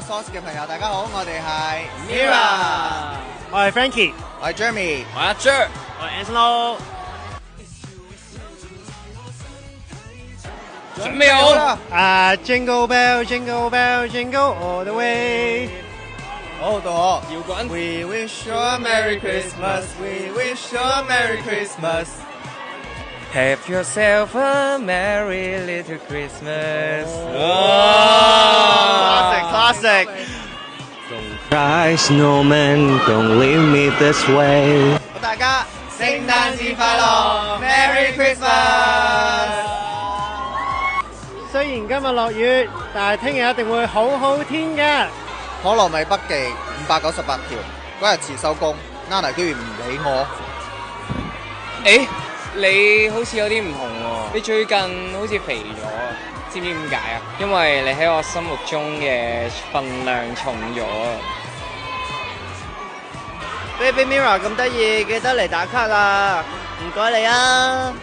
Sauce 嘅朋友，大家好，我哋係 Mira， 我係 Frankie， 我係 Jeremy， 我係阿 Jer， 我係 Anson。準備好啦！ Jingle bell, jingle bell, jingle all the way。好到我搖滾。 We wish you a Merry Christmas, we wish you a Merry Christmas。 Have yourself a merry little Christmas。Classic。 Cry snowman, don't leave me this way。大家聖誕節快樂 ，Merry Christmas。雖然今日落雨，但係聽日一定會好好天嘅。可樂米筆記598條，嗰日遲收工，Nana 居然唔理我。誒，你好似有啲唔同喎，你最近好似肥咗啊？知唔知點解啊？因為你喺我心目中嘅份量重咗啊！ Baby Mirror 咁得意，記得嚟打卡啦！唔該你啊！